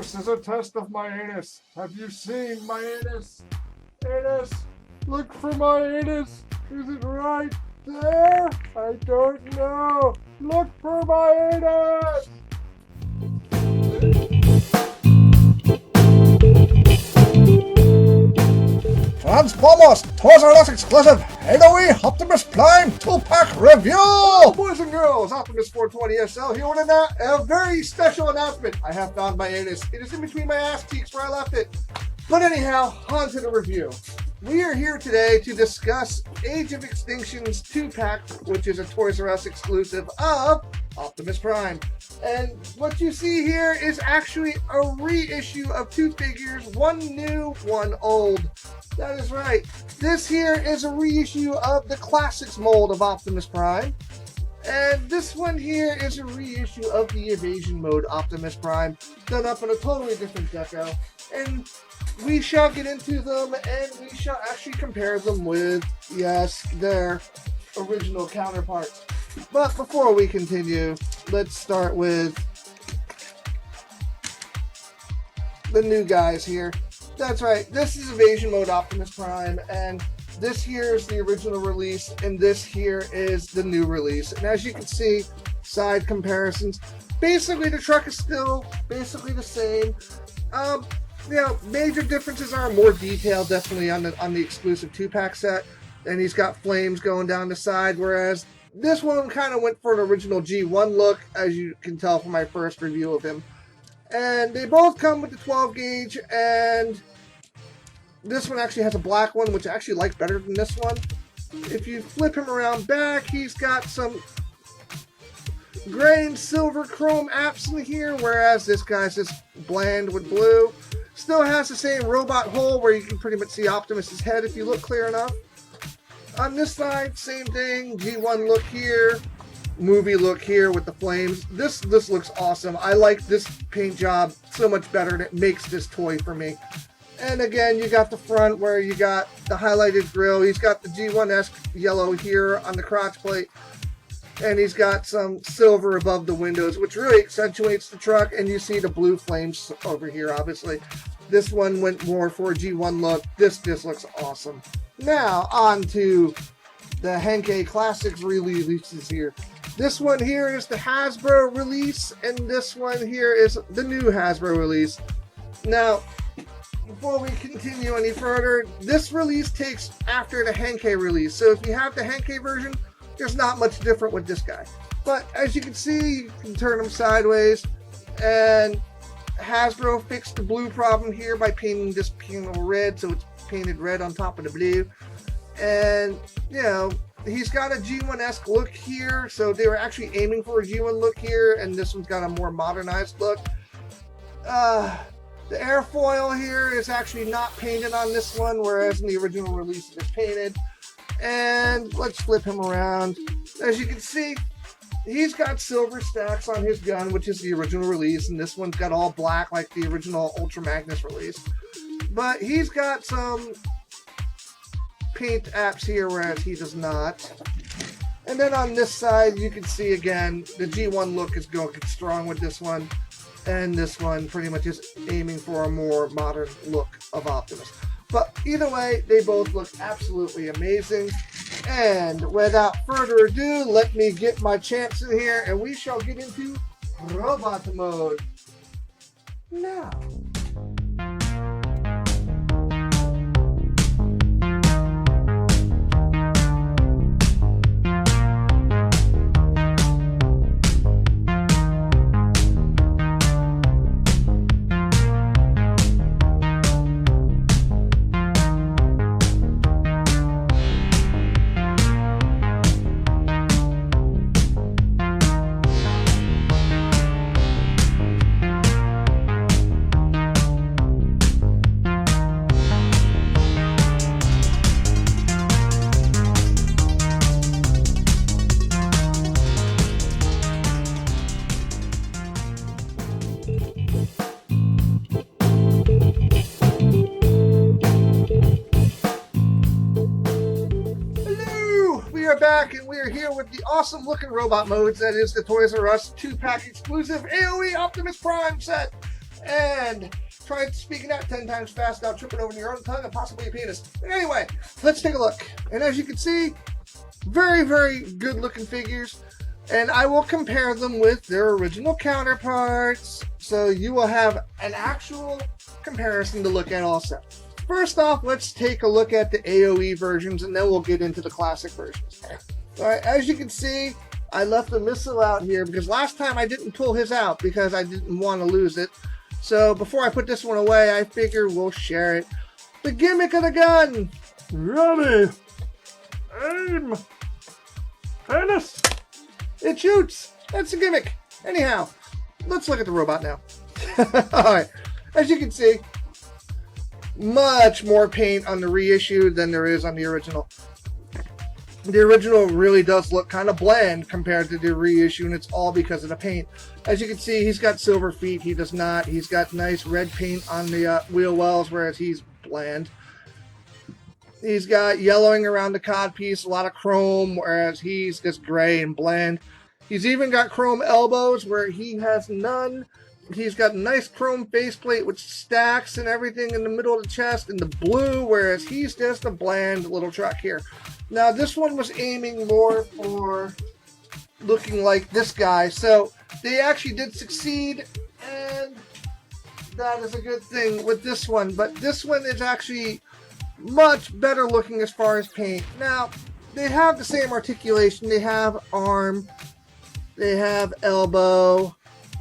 This is a test of my anus. Have you seen my anus? Anus! Look for my anus! Is it right there? I don't know. Look for my anus! Transformers Toys R Us exclusive A.O.E. Optimus Prime 2-pack review! Boys and girls, Optimus 420 SL here with a very special announcement. I have found my anus. It is in between my ass cheeks where I left it. But anyhow, on to the review. We are here today to discuss Age of Extinction's 2-pack, which is a Toys R Us exclusive of Optimus Prime. And what you see here is actually a reissue of two figures, one new, one old. That is right. This here is a reissue of the Classics mold of Optimus Prime. And this one here is a reissue of the Evasion Mode Optimus Prime, done up in a totally different deco. And we shall get into them, and we shall actually compare them with, yes, their original counterparts. But before we continue, let's start with the new guys here. That's right, this is Evasion Mode Optimus Prime, and this here is the original release, and this here is the new release. And as you can see, side comparisons, basically the truck is still basically the same. Major differences are more detailed, definitely on the exclusive 2-pack set, and he's got flames going down the side, whereas this one kind of went for an original G1 look, as you can tell from my first review of him. And they both come with the 12 gauge, and this one actually has a black one, which I actually like better than this one. If you flip him around back, he's got some gray and silver chrome apps in here, whereas this guy's just bland with blue. Still has the same robot hole where you can pretty much see Optimus's head if you look clear enough. On this side, same thing, G1 look here, movie look here with the flames. This looks awesome. I like this paint job so much better, and it makes this toy for me. And again, you got the front where you got the highlighted grille. He's got the G1-esque yellow here on the crotch plate. And he's got some silver above the windows, which really accentuates the truck. And you see the blue flames over here, obviously. This one went more for a G1 look. This just looks awesome. Now, on to the Henkei Classics releases here. This one here is the Hasbro release, and this one here is the new Hasbro release. Now, before we continue any further, this release takes after the Henkei release. So if you have the Henkei version, there's not much different with this guy. But as you can see, you can turn them sideways, and Hasbro fixed the blue problem here by painting this panel red, so it's painted red on top of the blue. And, you know, he's got a G1-esque look here, so they were actually aiming for a G1 look here, and this one's got a more modernized look. The airfoil here is actually not painted on this one, whereas in the original release it is painted. And let's flip him around. As you can see, he's got silver stacks on his gun, which is the original release, and this one's got all black like the original Ultra Magnus release. But he's got some paint apps here, whereas he does not. And then on this side, you can see again, the G1 look is going strong with this one. And this one pretty much is aiming for a more modern look of Optimus. But either way, they both look absolutely amazing. And without further ado, let me get my champs in here, and we shall get into robot mode now. Back, and we're here with the awesome looking robot modes that is the Toys R Us 2-pack exclusive A.O.E. Optimus Prime set. And try speaking out 10 times fast without tripping over your own tongue and possibly a penis. But anyway, let's take a look. And as you can see, very, very good looking figures. And I will compare them with their original counterparts, so you will have an actual comparison to look at also. First off, let's take a look at the A.O.E versions, and then we'll get into the classic versions. Alright, as you can see, I left the missile out here because last time I didn't pull his out because I didn't want to lose it. So before I put this one away, I figure we'll share it. The gimmick of the gun! Ready! Aim! Penis! It shoots! That's the gimmick! Anyhow, let's look at the robot now. Alright, as you can see, much more paint on the reissue than there is on the original. The original really does look kind of bland compared to the reissue, and it's all because of the paint. As you can see, he's got silver feet, he does not. He's got nice red paint on the wheel wells, whereas he's bland. He's got yellowing around the codpiece, a lot of chrome, whereas he's just gray and bland. He's even got chrome elbows where he has none. He's got a nice chrome faceplate with stacks and everything in the middle of the chest in the blue, whereas he's just a bland little truck here. Now, this one was aiming more for looking like this guy, so they actually did succeed, and that is a good thing with this one. But this one is actually much better looking as far as paint. Now, they have the same articulation. They have arm, they have elbow,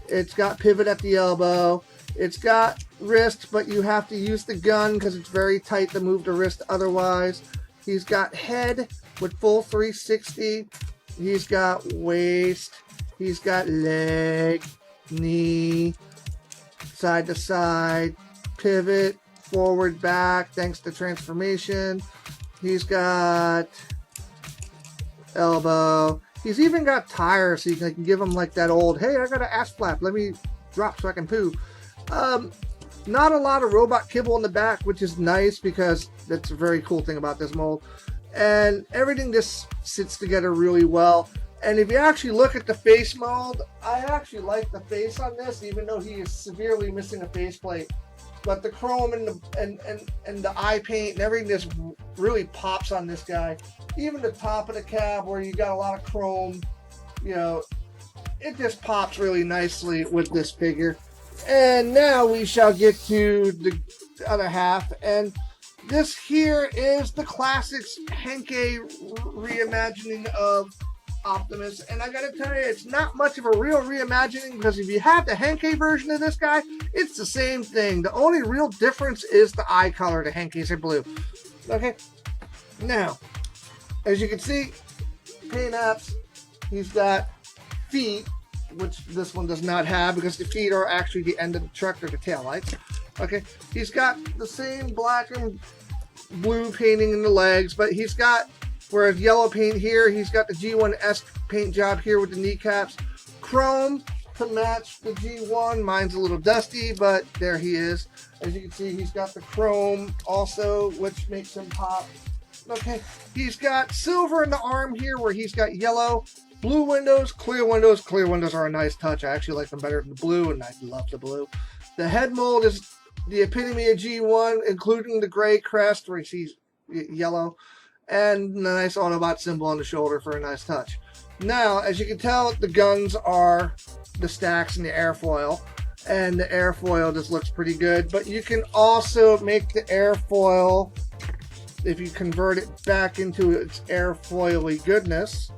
it's got pivot at the elbow, it's got wrist, but you have to use the gun because it's very tight to move the wrist otherwise. He's got head with full 360, he's got waist, he's got leg, knee, side to side, pivot, forward, back, thanks to transformation. He's got elbow. He's even got tires, so you can give him like that old, hey, I got an ass flap, let me drop so I can poo. Not a lot of robot kibble in the back, which is nice because that's a very cool thing about this mold. And everything just sits together really well. And if you actually look at the face mold, I actually like the face on this, even though he is severely missing a faceplate. But the chrome and the eye paint and everything just really pops on this guy. Even the top of the cab where you got a lot of chrome, you know, it just pops really nicely with this figure. And now we shall get to the other half. And this here is the classics Henke reimagining of Optimus, and I gotta tell you, it's not much of a real reimagining because if you have the Henke version of this guy, it's the same thing. The only real difference is the eye color. The Henkes are blue. Okay, now, as you can see, paint apps, he's got feet, which this one does not have because the feet are actually the end of the truck or the tail lights. Okay, he's got the same black and blue painting in the legs, but he's got, whereas yellow paint here, he's got the G1S paint job here with the kneecaps. Chrome to match the G1. Mine's a little dusty, but there he is. As you can see, he's got the chrome also, which makes him pop. Okay, he's got silver in the arm here where he's got yellow. Blue windows, clear windows. Clear windows are a nice touch. I actually like them better than the blue, and I love the blue. The head mold is the epitome of G1, including the gray crest where he's yellow. And a nice Autobot symbol on the shoulder for a nice touch. Now, as you can tell, the guns are the stacks and the airfoil. And the airfoil just looks pretty good. But you can also make the airfoil, if you convert it back into its airfoily goodness.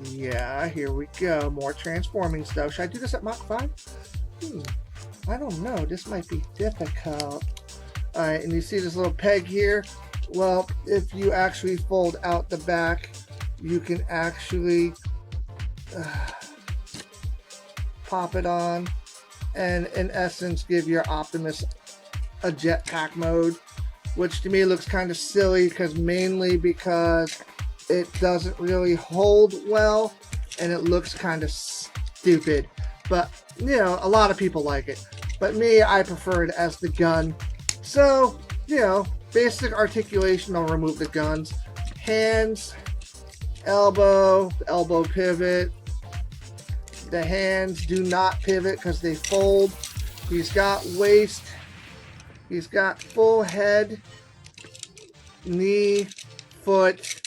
Yeah, here we go. More transforming stuff. Should I do this at Mach 5? I don't know. This might be difficult. Alright, and you see this little peg here? Well, if you actually fold out the back, you can actually pop it on and in essence give your Optimus a jetpack mode, which to me looks kind of silly mainly because it doesn't really hold well and it looks kind of stupid. But, you know, a lot of people like it. But me, I prefer it as the gun. So, you know, basic articulation, I'll remove the guns. Hands, elbow pivot, The hands do not pivot because they fold. He's got waist. He's got full head, knee, foot.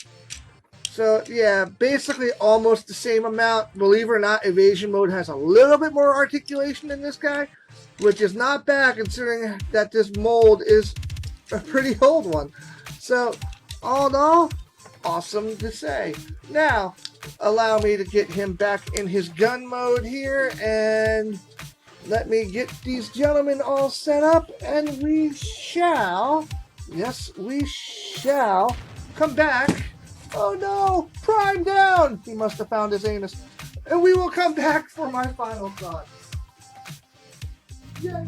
So yeah, basically almost the same amount. Believe it or not, evasion mode has a little bit more articulation than this guy, which is not bad considering that this mold is a pretty old one. So all in all, awesome to say. Now, allow me to get him back in his gun mode here, and let me get these gentlemen all set up, and we shall, yes, we shall come back. Oh no, Prime down! He must have found his anus. And we will come back for my final thoughts. Yay!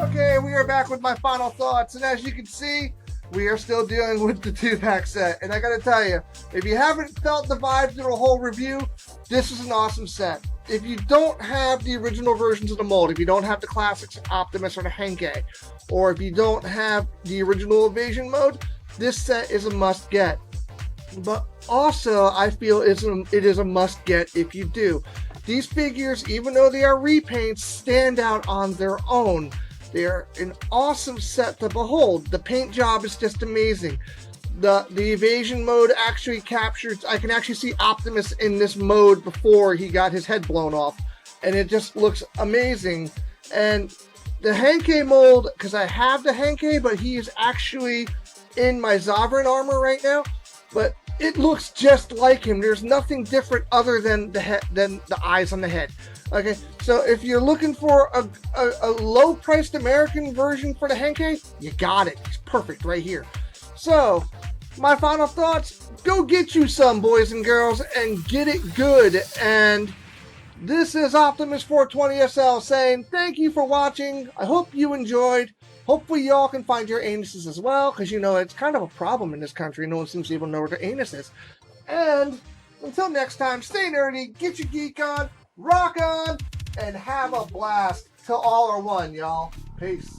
Okay, we are back with my final thoughts, and as you can see, we are still dealing with the 2-pack set. And I gotta tell you, if you haven't felt the vibe through a whole review, this is an awesome set. If you don't have the original versions of the mold, if you don't have the classics Optimus or the Henkei, or if you don't have the original evasion mode, this set is a must get. But also, I feel it is a must get if you do. These figures, even though they are repaints, stand out on their own. They're an awesome set to behold. The paint job is just amazing. The evasion mode actually captures, I can actually see Optimus in this mode before he got his head blown off, and it just looks amazing. And the Henkei mold, because I have the Henkei, but he is actually in my Sovereign armor right now, but it looks just like him. There's nothing different other than the head, than the eyes on the head. Okay, so if you're looking for a low-priced American version for the Henkei, you got it. He's perfect right here. So, my final thoughts, go get you some, boys and girls, and get it good. And this is Optimus 420 SL saying thank you for watching. I hope you enjoyed. Hopefully y'all can find your anuses as well, because you know it's kind of a problem in this country. No one seems to even know where their anus is. And until next time, stay nerdy, get your geek on, rock on, and have a blast. Till all are one, y'all. Peace.